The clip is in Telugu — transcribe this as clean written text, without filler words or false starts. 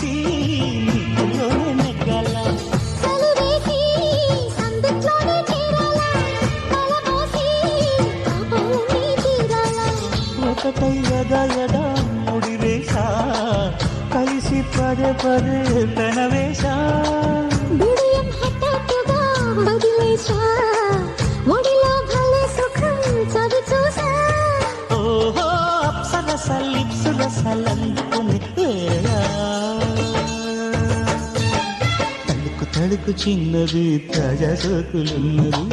చేసి నీలోనే నెగ్గాల చలివేసి సందిట్లోనే చేరాలా కలబోసి పాపని తీరాలా ఒకటై యదా యదా ముడివేశా కలిసి పదే పదే పెనవేశా బిడియం హఠాత్తుగా వదిలేశా ఒడిలో భలే సుఖం చవి చూసా ఓహో అప్సరస లిప్సు రసాలందుకుని వేళ తడుకు తడుకు చిన్నది తాజా సోకులున్నది